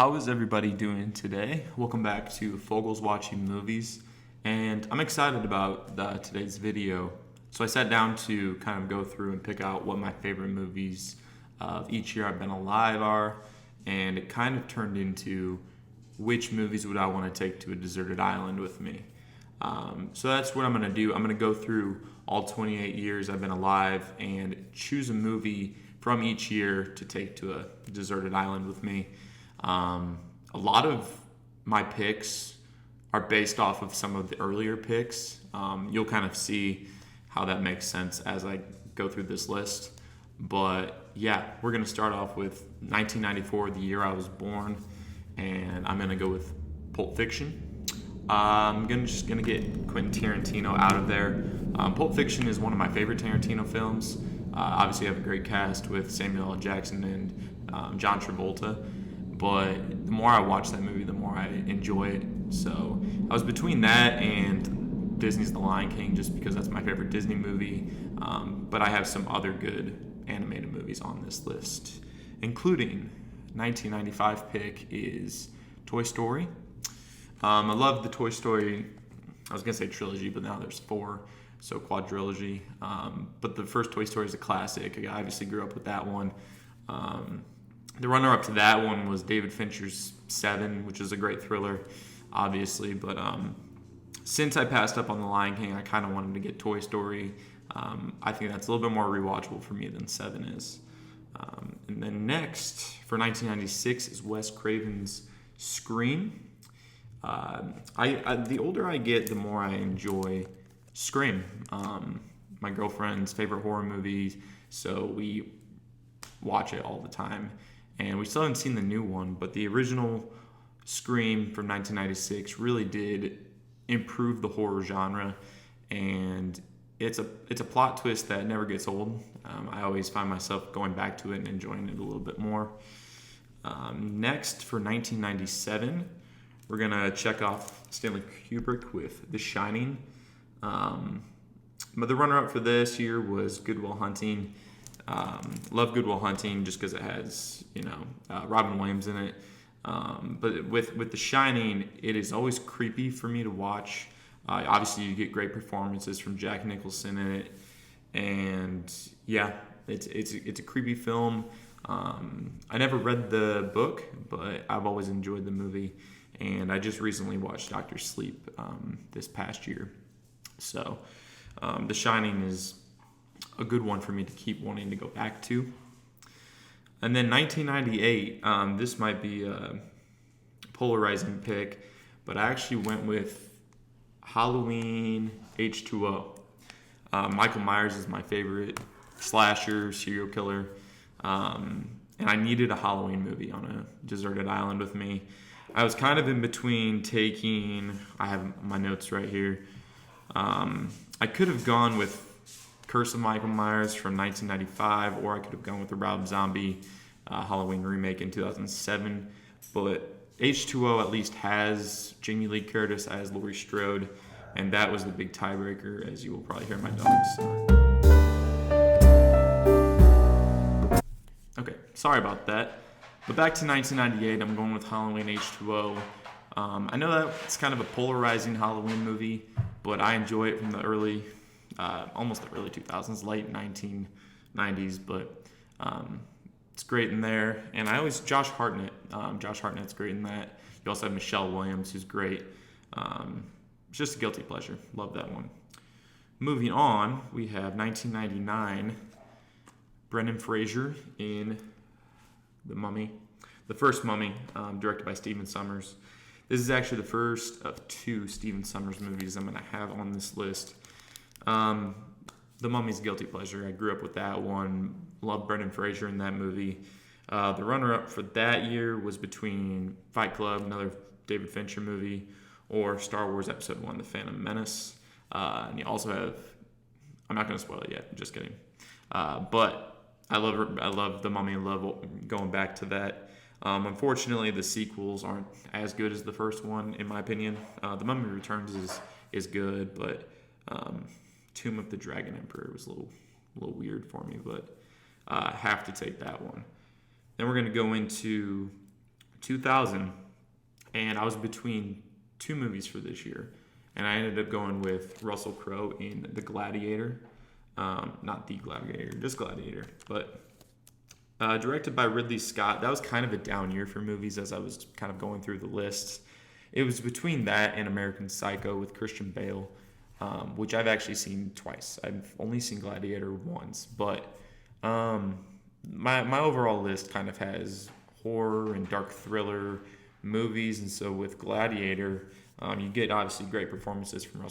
How is everybody doing today? Welcome back to Fogel's Watching Movies, and I'm excited about today's video. So I sat down to kind of go through and pick out what my favorite movies of each year I've been alive are, and it kind of turned into which movies would I want to take to a deserted island with me. So that's what I'm going to do. I'm going to go through all 28 years I've been alive and choose a movie from each year to take to a deserted island with me. A lot of my picks are based off of some of the earlier picks. You'll kind of see how that makes sense as I go through this list. But yeah, we're going to start off with 1994, the year I was born, and I'm going to go with Pulp Fiction. I'm just gonna get Quentin Tarantino out of there. Pulp Fiction is one of my favorite Tarantino films. Obviously, I have a great cast with Samuel L. Jackson and John Travolta. But the more I watch that movie, the more I enjoy it. So I was between that and Disney's The Lion King, just because that's my favorite Disney movie. But I have some other good animated movies on this list, including 1995 pick is Toy Story. I love the Toy Story, I was going to say trilogy, but now there's 4, so quadrilogy. But the first Toy Story is a classic. I obviously grew up with that one. The runner-up to that one was David Fincher's Seven, which is a great thriller, obviously. But since I passed up on The Lion King, I kind of wanted to get Toy Story. I think that's a little bit more rewatchable for me than Seven is. And then next, for 1996, is Wes Craven's Scream. The older I get, the more I enjoy Scream. My girlfriend's favorite horror movie, so we watch it all the time. And we still haven't seen the new one, but the original Scream from 1996 really did improve the horror genre, and it's a plot twist that never gets old. I always find myself going back to it and enjoying it a little bit more. Next, for 1997, we're going to check off Stanley Kubrick with The Shining. But the runner-up for this year was Good Will Hunting. Love Good Will Hunting just because it has, Robin Williams in it. But with The Shining, it is always creepy for me to watch. Obviously, you get great performances from Jack Nicholson in it. And yeah, it's a creepy film. I never read the book, but I've always enjoyed the movie. And I just recently watched Dr. Sleep this past year. So The Shining is a good one for me to keep wanting to go back to. And then 1998, this might be a polarizing pick, but I actually went with Halloween H2O. Michael Myers is my favorite slasher, serial killer. And I needed a Halloween movie on a deserted island with me. I was kind of in between I have my notes right here. I could have gone with Curse of Michael Myers from 1995, or I could have gone with the Rob Zombie Halloween remake in 2007. But H2O at least has Jamie Lee Curtis as Laurie Strode, and that was the big tiebreaker, as you will probably hear my dogs. Okay, sorry about that. But back to 1998, I'm going with Halloween H2O. I know that it's kind of a polarizing Halloween movie, but I enjoy it from the almost the early 2000s, late 1990s. But it's great in there. And Josh Hartnett. Josh Hartnett's great in that. You also have Michelle Williams, who's great. It's just a guilty pleasure. Love that one. Moving on, we have 1999, Brendan Fraser in The Mummy, the first Mummy, directed by Stephen Sommers. This is actually the first of 2 Stephen Sommers movies I'm going to have on this list. The Mummy's guilty pleasure. I grew up with that one. Loved Brendan Fraser in that movie. The runner-up for that year was between Fight Club, another David Fincher movie, or Star Wars Episode 1, The Phantom Menace. And you also have, I'm not going to spoil it yet, just kidding. But I love The Mummy. I love going back to that. Unfortunately, the sequels aren't as good as the first one, in my opinion. The Mummy Returns is good, but Tomb of the Dragon Emperor was a little weird for me, but I have to take that one. Then we're going to go into 2000, and I was between two movies for this year, and I ended up going with Russell Crowe in The Gladiator. Not The Gladiator, just Gladiator, but directed by Ridley Scott. That was kind of a down year for movies as I was kind of going through the lists. It was between that and American Psycho with Christian Bale, which I've actually seen twice. I've only seen Gladiator once, but my overall list kind of has horror and dark thriller movies, and so with Gladiator, you get obviously great performances from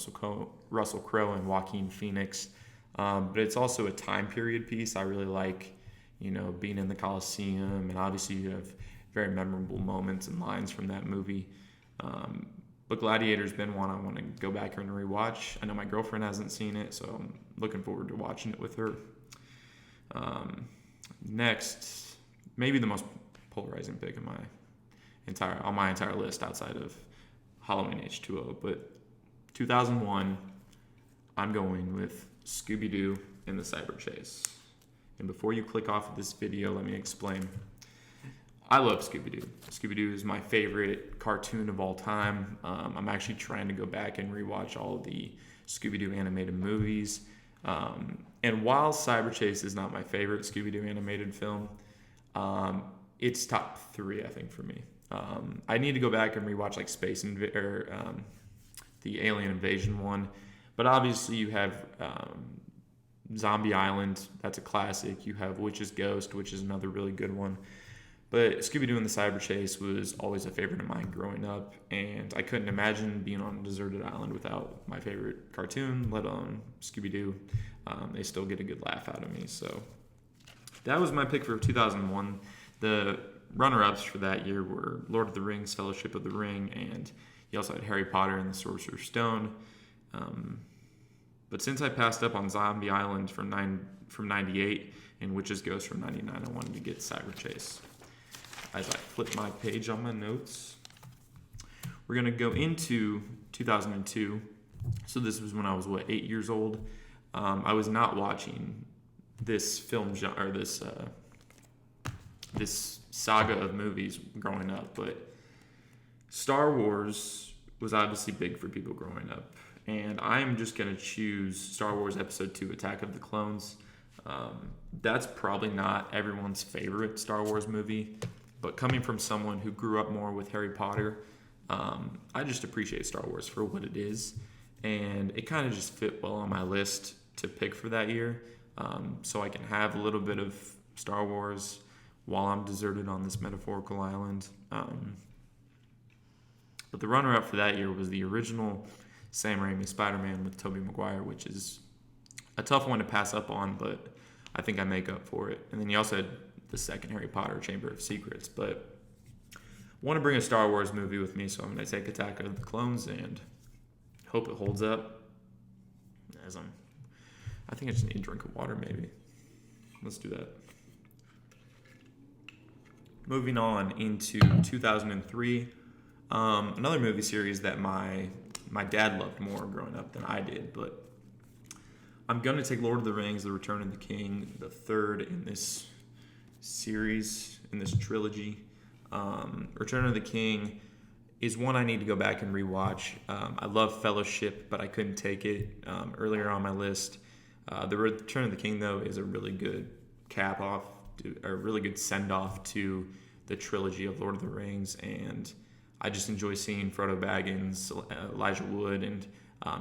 Russell Crowe and Joaquin Phoenix, but it's also a time period piece. I really like, being in the Coliseum, and obviously you have very memorable moments and lines from that movie. But Gladiator's been one I want to go back and rewatch. I know my girlfriend hasn't seen it, so I'm looking forward to watching it with her. Next, maybe the most polarizing pick in on my entire list outside of Halloween H2O, but 2001, I'm going with Scooby-Doo and the Cyber Chase. And before you click off of this video, let me explain. I love Scooby-Doo. Scooby-Doo is my favorite cartoon of all time. I'm actually trying to go back and rewatch all of the Scooby-Doo animated movies. And while Cyber Chase is not my favorite Scooby-Doo animated film, it's top 3, I think, for me. I need to go back and rewatch like the Alien Invasion one. But obviously you have Zombie Island, that's a classic. You have Witch's Ghost, which is another really good one. But Scooby-Doo and the Cyber Chase was always a favorite of mine growing up, and I couldn't imagine being on a deserted island without my favorite cartoon, let alone Scooby-Doo. They still get a good laugh out of me. So that was my pick for 2001. The runner-ups for that year were Lord of the Rings, Fellowship of the Ring, and you also had Harry Potter and the Sorcerer's Stone. But since I passed up on Zombie Island from 98 and Witch's Ghost from 99, I wanted to get Cyber Chase. As I flip my page on my notes, we're going to go into 2002. So this was when I was, 8 years old. I was not watching this film genre, or this saga of movies growing up, but Star Wars was obviously big for people growing up. And I'm just going to choose Star Wars Episode 2, Attack of the Clones. That's probably not everyone's favorite Star Wars movie, but coming from someone who grew up more with Harry Potter, I just appreciate Star Wars for what it is. And it kind of just fit well on my list to pick for that year. So I can have a little bit of Star Wars while I'm deserted on this metaphorical island. But the runner-up for that year was the original Sam Raimi Spider-Man with Tobey Maguire, which is a tough one to pass up on, but I think I make up for it. And then you also had the second Harry Potter, Chamber of Secrets. But I want to bring a Star Wars movie with me, so I'm going to take Attack of the Clones and hope it holds up. I think I just need a drink of water, maybe. Let's do that. Moving on into 2003, another movie series that my dad loved more growing up than I did, but I'm going to take Lord of the Rings, The Return of the King, the third in this series, in this trilogy. Return of the King is one I need to go back and rewatch. I love Fellowship, but I couldn't take it earlier on my list. The Return of the King, though, is a really good cap-off, a really good send-off to the trilogy of Lord of the Rings, and I just enjoy seeing Frodo Baggins, Elijah Wood, and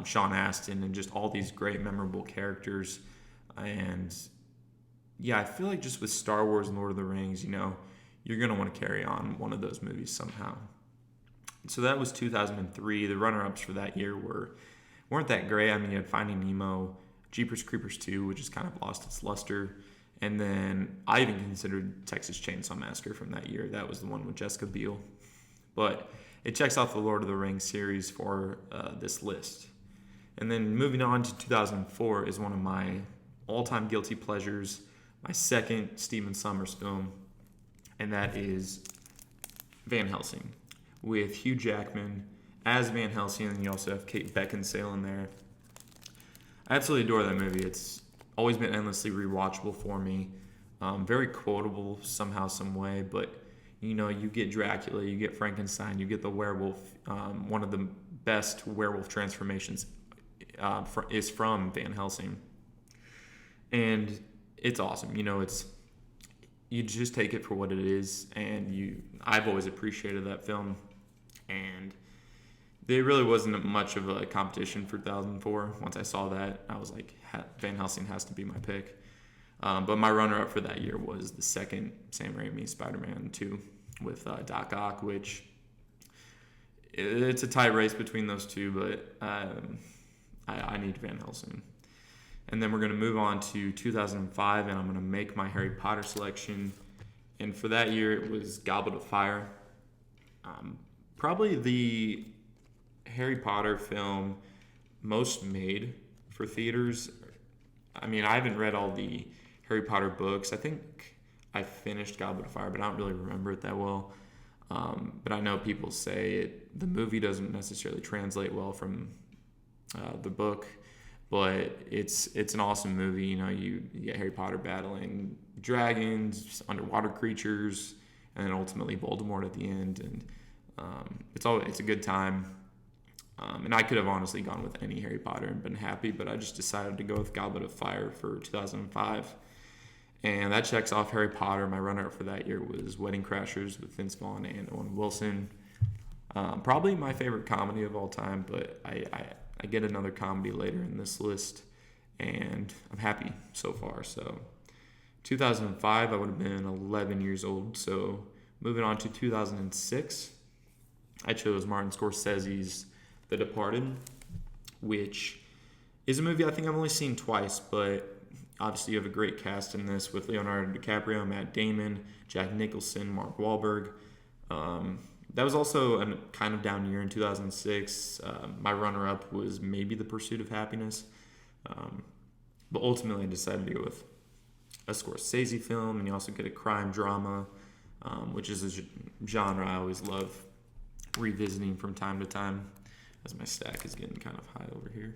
Sean Astin, and just all these great, memorable characters. And yeah, I feel like just with Star Wars and Lord of the Rings, you're going to want to carry on one of those movies somehow. So that was 2003. The runner-ups for that year weren't that great. I mean, you had Finding Nemo, Jeepers Creepers 2, which has kind of lost its luster. And then I even considered Texas Chainsaw Massacre from that year. That was the one with Jessica Biel. But it checks off the Lord of the Rings series for this list. And then moving on to 2004 is one of my all-time guilty pleasures, my second Stephen Sommers film, and that is Van Helsing, with Hugh Jackman as Van Helsing, and you also have Kate Beckinsale in there. I absolutely adore that movie. It's always been endlessly rewatchable for me. Very quotable somehow, some way, but You get Dracula, you get Frankenstein, you get the werewolf. One of the best werewolf transformations is from Van Helsing, and it's awesome. You just take it for what it is, and I've always appreciated that film, and there really wasn't much of a competition for 2004. Once I saw that, I was like, Van Helsing has to be my pick. But my runner-up for that year was the second Sam Raimi Spider-Man 2 with Doc Ock, which it's a tight race between those two, but I need Van Helsing. And then we're going to move on to 2005, and I'm going to make my Harry Potter selection. And for that year, it was Goblet of Fire. Probably the Harry Potter film most made for theaters. I mean, I haven't read all the Harry Potter books. I think I finished Goblet of Fire, but I don't really remember it that well. But I know people say the movie doesn't necessarily translate well from the book, but it's an awesome movie. You get Harry Potter battling dragons, underwater creatures, and then ultimately Voldemort at the end, and it's a good time. And I could have honestly gone with any Harry Potter and been happy, but I just decided to go with Goblet of Fire for 2005. And that checks off Harry Potter. My runner-up for that year was Wedding Crashers with Vince Vaughn and Owen Wilson. Probably my favorite comedy of all time, but I get another comedy later in this list, and I'm happy so far. So 2005, I would have been 11 years old. So moving on to 2006, I chose Martin Scorsese's The Departed, which is a movie I think I've only seen twice, but obviously you have a great cast in this with Leonardo DiCaprio, Matt Damon, Jack Nicholson, Mark Wahlberg. That was also a kind of down year in 2006. My runner-up was maybe The Pursuit of Happiness, but ultimately I decided to go with a Scorsese film, and you also get a crime drama, which is a genre I always love revisiting from time to time, as my stack is getting kind of high over here.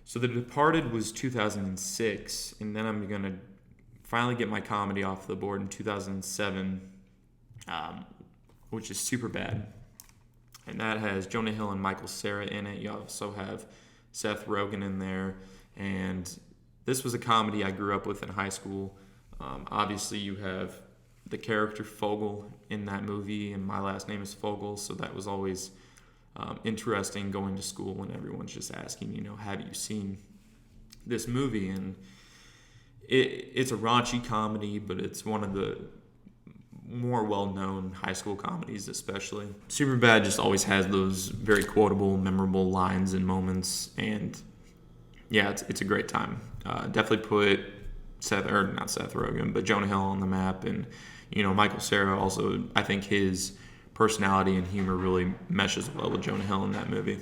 So The Departed was 2006, and then I'm going to finally get my comedy off the board in 2007, which is Superbad. And that has Jonah Hill and Michael Cera in it. You also have Seth Rogen in there. And this was a comedy I grew up with in high school. Obviously, you have the character Fogel in that movie, and my last name is Fogel, so that was always interesting going to school when everyone's just asking, have you seen this movie? And it's a raunchy comedy, but it's one of the more well-known high school comedies, especially. Superbad just always has those very quotable, memorable lines and moments, and yeah, it's a great time. Definitely put not Seth Rogen, but Jonah Hill on the map, and Michael Cera also. I think his personality and humor really meshes well with Jonah Hill in that movie.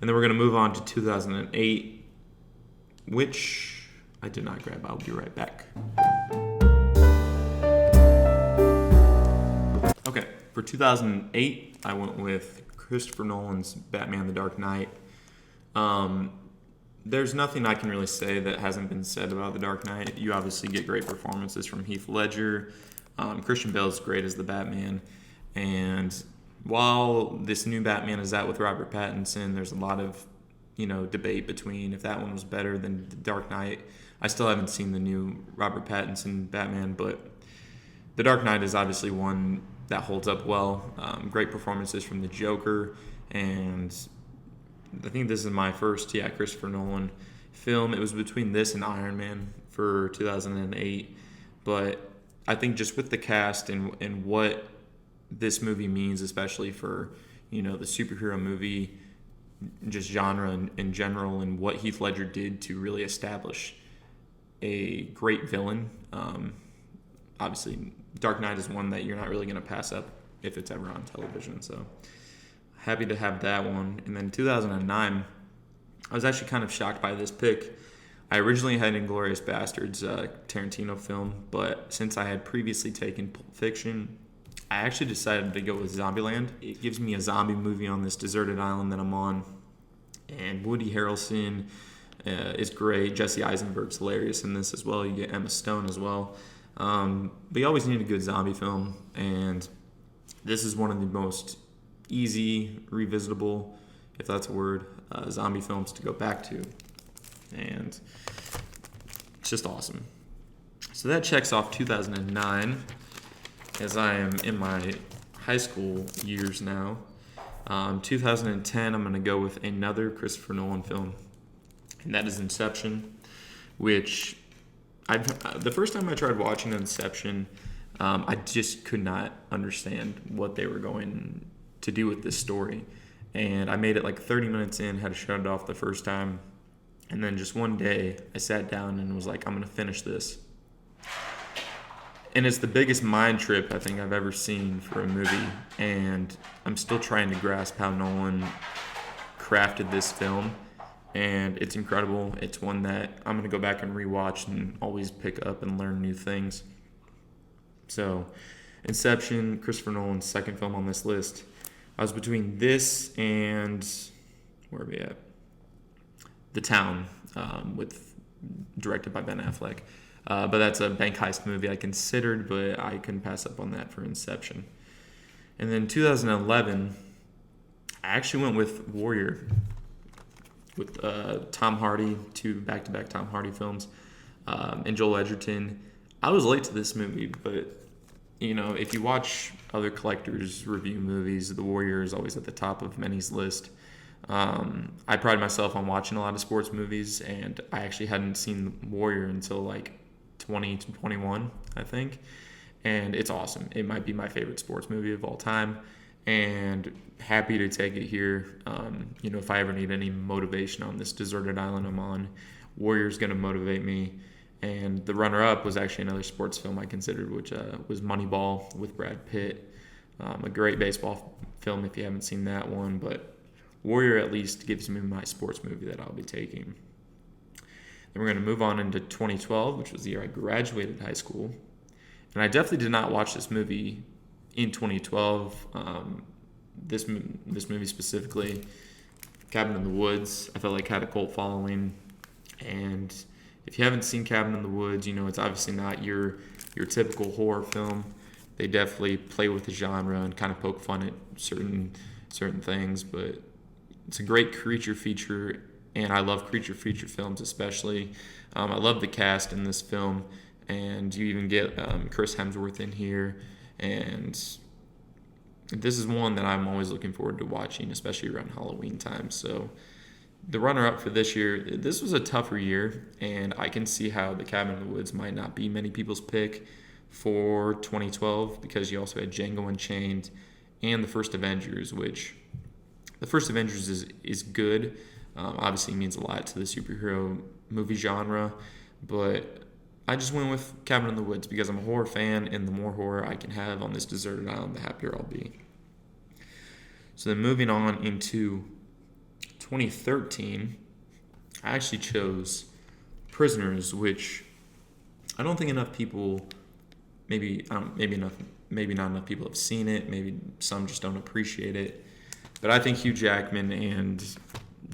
And then we're going to move on to 2008, which I did not grab. I'll be right back. Okay, for 2008, I went with Christopher Nolan's Batman: The Dark Knight. There's nothing I can really say that hasn't been said about The Dark Knight. You obviously get great performances from Heath Ledger. Christian Bale is great as the Batman. And while this new Batman is out with Robert Pattinson, there's a lot of, debate between if that one was better than The Dark Knight. I still haven't seen the new Robert Pattinson Batman, but The Dark Knight is obviously one that holds up well. Great performances from the Joker, and I think this is my first, Christopher Nolan film. It was between this and Iron Man for 2008, but I think just with the cast and what this movie means, especially for the superhero movie just genre in general, and what Heath Ledger did to really establish a great villain. Obviously, Dark Knight is one that you're not really going to pass up if it's ever on television. So happy to have that one. And then 2009, I was actually kind of shocked by this pick. I originally had Inglourious Basterds, Tarantino film, but since I had previously taken Pulp Fiction, I actually decided to go with Zombieland. It gives me a zombie movie on this deserted island that I'm on, and Woody Harrelson is great. Jesse Eisenberg's hilarious in this as well. You get Emma Stone as well. But you always need a good zombie film, and this is one of the most easy, revisitable, if that's a word, zombie films to go back to. And it's just awesome. So that checks off 2009, as I am in my high school years now. 2010, I'm going to go with another Christopher Nolan film, and that is Inception, which the first time I tried watching Inception, I just could not understand what they were going to do with this story. And I made it like 30 minutes in, had to shut it off the first time. And then just one day, I sat down and was like, I'm going to finish this. And it's the biggest mind trip I think I've ever seen for a movie. And I'm still trying to grasp how Nolan crafted this film. And it's incredible. It's one that I'm going to go back and rewatch and always pick up and learn new things. So, Inception, Christopher Nolan's second film on this list. I was between this and, where are we at? The Town, directed by Ben Affleck. But that's a bank heist movie I considered, but I couldn't pass up on that for Inception. And then 2011, I actually went with Warrior, with Tom Hardy, 2 back-to-back Tom Hardy films, and Joel Edgerton. I was late to this movie, but if you watch other collectors review movies, The Warrior is always at the top of many's list. I pride myself on watching a lot of sports movies, and I actually hadn't seen Warrior until like 2021, I think. And it's awesome. It might be my favorite sports movie of all time. And happy to take it here. If I ever need any motivation on this deserted island I'm on, Warrior's going to motivate me. And the runner-up was actually another sports film I considered, which was Moneyball with Brad Pitt. A great baseball film if you haven't seen that one, but Warrior at least gives me my sports movie that I'll be taking. Then we're going to move on into 2012, which was the year I graduated high school. And I definitely did not watch this movie in 2012. This movie specifically, Cabin in the Woods, I felt like had a cult following. And if you haven't seen Cabin in the Woods, it's obviously not your typical horror film. They definitely play with the genre and kind of poke fun at certain things, but it's a great creature feature, and I love creature feature films especially. I love the cast in this film, and you even get Chris Hemsworth in here, and this is one that I'm always looking forward to watching, especially around Halloween time. So the runner-up for this year, this was a tougher year, and I can see how The Cabin in the Woods might not be many people's pick for 2012, because you also had Django Unchained and The First Avengers, which The First Avengers is good. Obviously means a lot to the superhero movie genre, but I just went with Cabin in the Woods because I'm a horror fan, and the more horror I can have on this deserted island, the happier I'll be. So then moving on into 2013, I actually chose Prisoners, which I don't think enough people, maybe not enough people have seen it. Maybe some just don't appreciate it. But I think Hugh Jackman and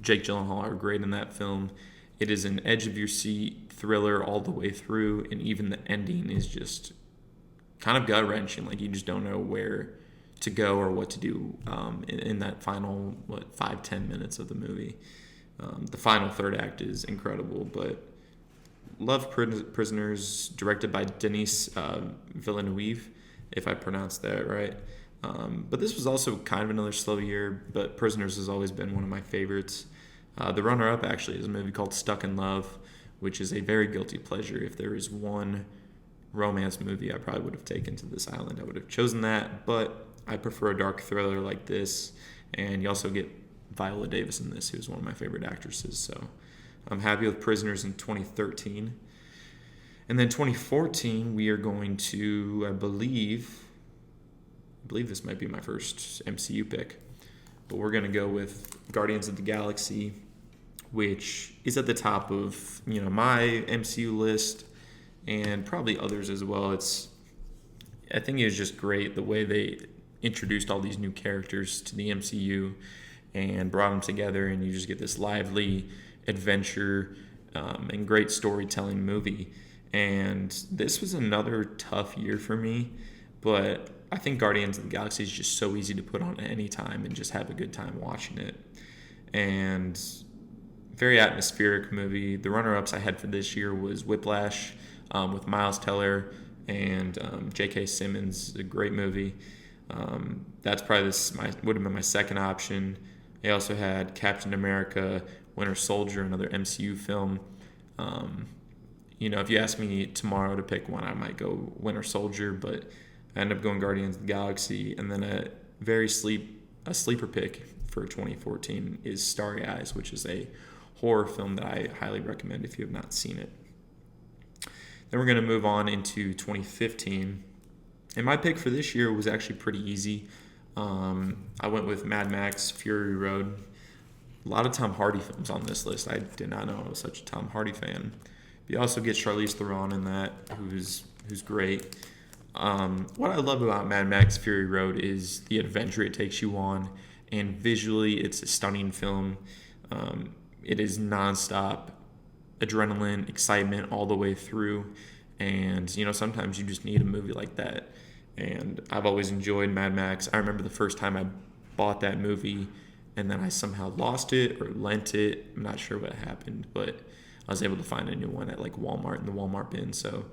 Jake Gyllenhaal are great in that film. It is an edge-of-your-seat thriller all the way through, and even the ending is just kind of gut-wrenching. Like, you just don't know where to go or what to do in that final, 5-10 minutes of the movie. The final third act is incredible, but love Prisoners, directed by Denis Villeneuve, if I pronounced that right. But this was also kind of another slow year, but Prisoners has always been one of my favorites. The runner-up actually is a movie called Stuck in Love, which is a very guilty pleasure. If there is one romance movie I probably would have taken to this island, I would have chosen that, but I prefer a dark thriller like this, and you also get Viola Davis in this, who's one of my favorite actresses, so I'm happy with Prisoners in 2013. And then 2014, we are going to, I believe this might be my first MCU pick, but we're going to go with Guardians of the Galaxy, which is at the top of my MCU list and probably others as well. I think it was just great the way they introduced all these new characters to the MCU and brought them together, and you just get this lively adventure and great storytelling movie. And this was another tough year for me, but I think Guardians of the Galaxy is just so easy to put on at any time and just have a good time watching it. And very atmospheric movie. The runner-ups I had for this year was Whiplash, with Miles Teller and J.K. Simmons. A great movie. That's probably would have been my second option. They also had Captain America, Winter Soldier, another MCU film. If you ask me tomorrow to pick one, I might go Winter Soldier, but I end up going Guardians of the Galaxy. And then a sleeper pick for 2014 is Starry Eyes, which is a horror film that I highly recommend if you have not seen it. Then we're going to move on into 2015. And my pick for this year was actually pretty easy. I went with Mad Max Fury Road. A lot of Tom Hardy films on this list. I did not know I was such a Tom Hardy fan. You also get Charlize Theron in that, who's great. What I love about Mad Max Fury Road is the adventure it takes you on, and visually it's a stunning film. It is nonstop adrenaline, excitement all the way through, and sometimes you just need a movie like that. And I've always enjoyed Mad Max. I remember the first time I bought that movie, and then I somehow lost it or lent it. I'm not sure what happened, but I was able to find a new one at like Walmart in the Walmart bin. So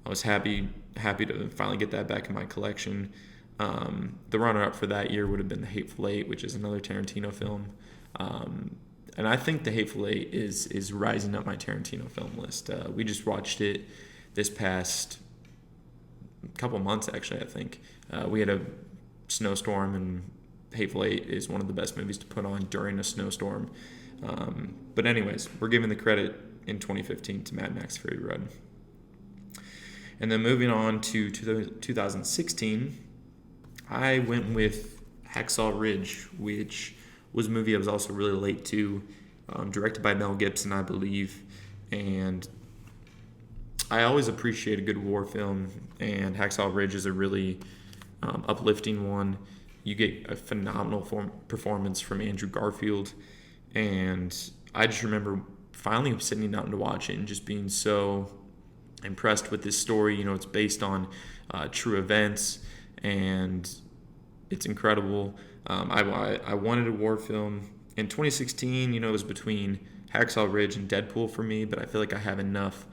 I was happy to finally get that back in my collection. The runner-up for that year would have been The Hateful Eight, which is another Tarantino film. And I think The Hateful Eight is rising up my Tarantino film list. We just watched it this past couple months, actually, I think. We had a snowstorm, and Hateful Eight is one of the best movies to put on during a snowstorm. But anyways, we're giving the credit in 2015 to Mad Max Fury Road. And then moving on to 2016, I went with Hacksaw Ridge, which was a movie I was also really late to, directed by Mel Gibson, I believe. And I always appreciate a good war film, and Hacksaw Ridge is a really uplifting one. You get a phenomenal performance from Andrew Garfield, and I just remember finally sitting down to watch it and just being so impressed with this story. It's based on true events, and it's incredible. I wanted a war film. In 2016, it was between Hacksaw Ridge and Deadpool for me, but I feel like I have enough,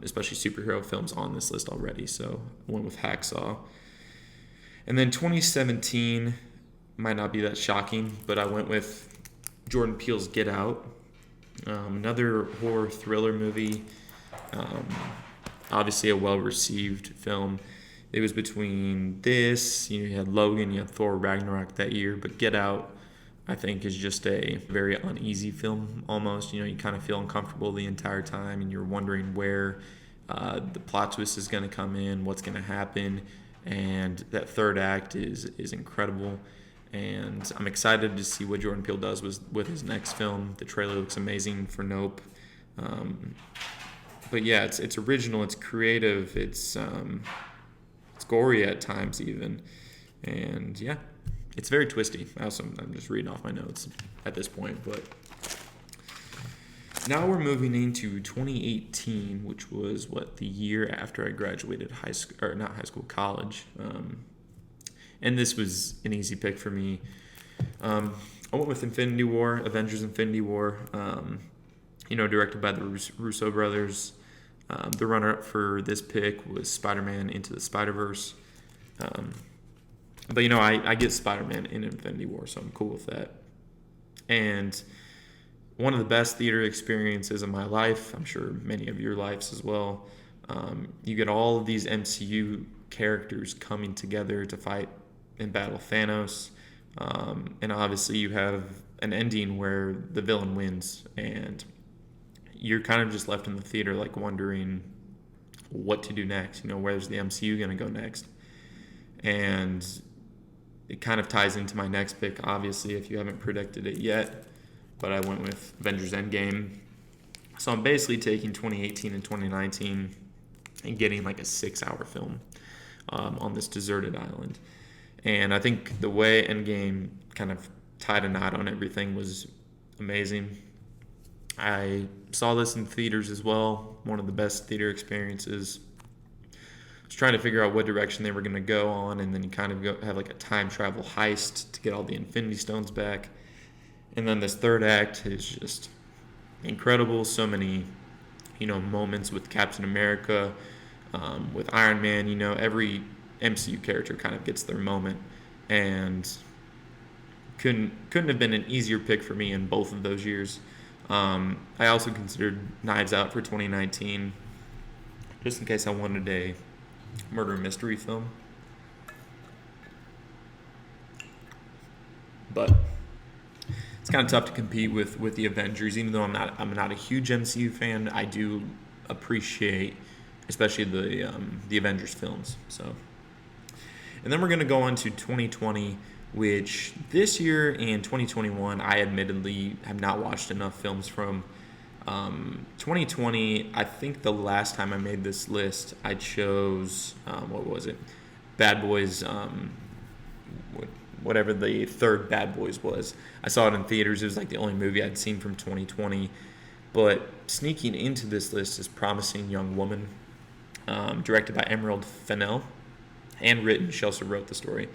especially superhero films, on this list already, so I went with Hacksaw. And then 2017 might not be that shocking, but I went with Jordan Peele's Get Out, another horror thriller movie. Obviously a well-received film. It was between this, you had Logan, you had Thor Ragnarok that year, but Get Out, I think, is just a very uneasy film almost. You kind of feel uncomfortable the entire time, and you're wondering where the plot twist is going to come in, what's going to happen, and that third act is incredible. And I'm excited to see what Jordan Peele does with his next film. The trailer looks amazing for Nope. But yeah, it's original, it's creative, it's gory at times even, and yeah, it's very twisty. I'm just reading off my notes at this point, but now we're moving into 2018, which was the year after I graduated college. And this was an easy pick for me. I went with Avengers Infinity War, directed by the Russo brothers. The runner-up for this pick was Spider-Man Into the Spider-Verse. But I get Spider-Man in Infinity War, so I'm cool with that. And one of the best theater experiences of my life, I'm sure many of your lives as well. You get all of these MCU characters coming together to fight and battle Thanos. And obviously you have an ending where the villain wins, and you're kind of just left in the theater like wondering what to do next. Where's the MCU going to go next? And it kind of ties into my next pick, obviously, if you haven't predicted it yet. But I went with Avengers Endgame. So I'm basically taking 2018 and 2019 and getting like a 6-hour film on this deserted island. And I think the way Endgame kind of tied a knot on everything was amazing. I saw this in theaters as well, one of the best theater experiences. I was trying to figure out what direction they were going to go on, and then you kind of have like a time travel heist to get all the Infinity Stones back. And then this third act is just incredible. So many, moments with Captain America, with Iron Man. Every MCU character kind of gets their moment, and couldn't have been an easier pick for me in both of those years. I also considered Knives Out for 2019, just in case I wanted a murder mystery film. But it's kind of tough to compete with the Avengers, even though I'm not a huge MCU fan. I do appreciate, especially the Avengers films. So, and then we're gonna go on to 2020, which this year and 2021, I admittedly have not watched enough films from. 2020, I think the last time I made this list, I chose, what was it? Bad Boys, whatever the third Bad Boys was. I saw it in theaters. It was like the only movie I'd seen from 2020. But sneaking into this list is Promising Young Woman, directed by Emerald Fennell, and written. She also wrote the story.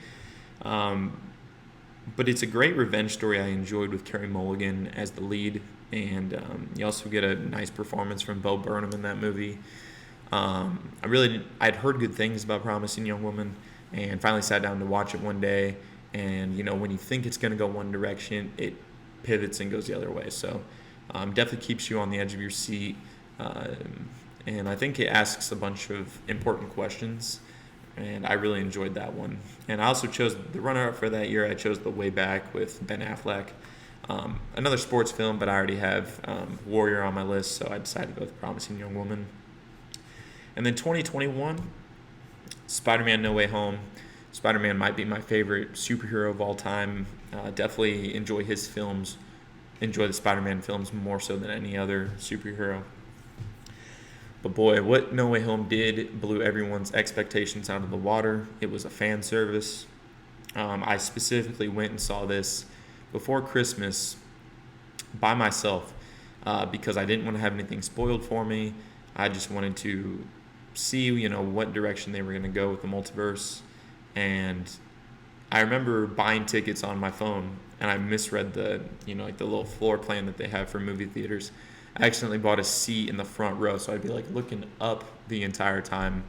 But it's a great revenge story I enjoyed, with Carey Mulligan as the lead. And you also get a nice performance from Bo Burnham in that movie. I'd heard good things about Promising Young Woman, and finally sat down to watch it one day. And when you think it's going to go one direction, it pivots and goes the other way. So definitely keeps you on the edge of your seat. And I think it asks a bunch of important questions. And I really enjoyed that one. And I also chose the runner-up for that year. I chose The Way Back with Ben Affleck. Another sports film, but I already have Warrior on my list, so I decided to go with Promising Young Woman. And then 2021, Spider-Man No Way Home. Spider-Man might be my favorite superhero of all time. Definitely enjoy his films. Enjoy the Spider-Man films more so than any other superhero. But boy, what No Way Home did blew everyone's expectations out of the water. It was a fan service. I specifically went and saw this before Christmas by myself because I didn't want to have anything spoiled for me. I just wanted to see, what direction they were going to go with the multiverse. And I remember buying tickets on my phone, and I misread the little floor plan that they have for movie theaters. I accidentally bought a seat in the front row, so I'd be looking up the entire time.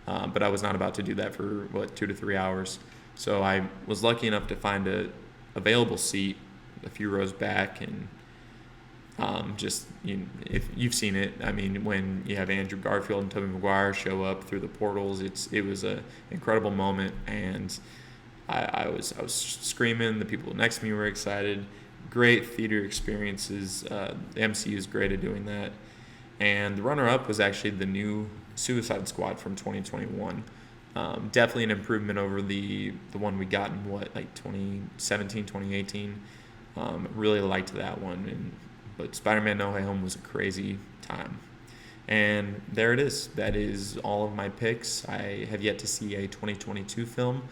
But I was not about to do that for 2 to 3 hours. So I was lucky enough to find a available seat a few rows back, and if you've seen it, I mean, when you have Andrew Garfield and Tobey Maguire show up through the portals, it was an incredible moment, and I was screaming. The people next to me were excited. Great theater experiences. The MCU is great at doing that. And the runner-up was actually the new Suicide Squad from 2021. Definitely an improvement over the one we got in 2017, 2018. Really liked that one. But Spider-Man No Way Home was a crazy time. And there it is. That is all of my picks. I have yet to see a 2022 film,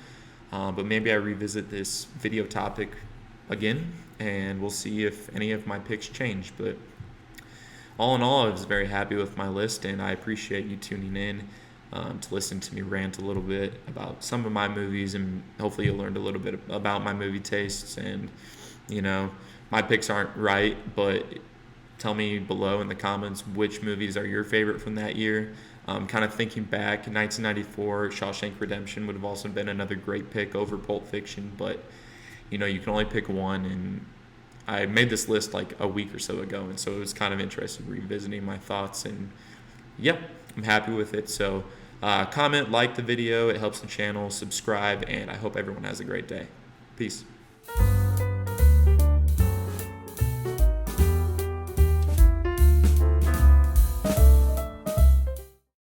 but maybe I revisit this video topic again, and we'll see if any of my picks change. But all in all, I was very happy with my list, and I appreciate you tuning in to listen to me rant a little bit about some of my movies, and hopefully you learned a little bit about my movie tastes. And my picks aren't right, but tell me below in the comments which movies are your favorite from that year. Kind of thinking back, 1994, Shawshank Redemption would have also been another great pick over Pulp Fiction, but you can only pick one, and I made this list like a week or so ago, and so it was kind of interesting revisiting my thoughts, and yep, I'm happy with it. So comment, like the video, it helps the channel, subscribe, and I hope everyone has a great day. Peace.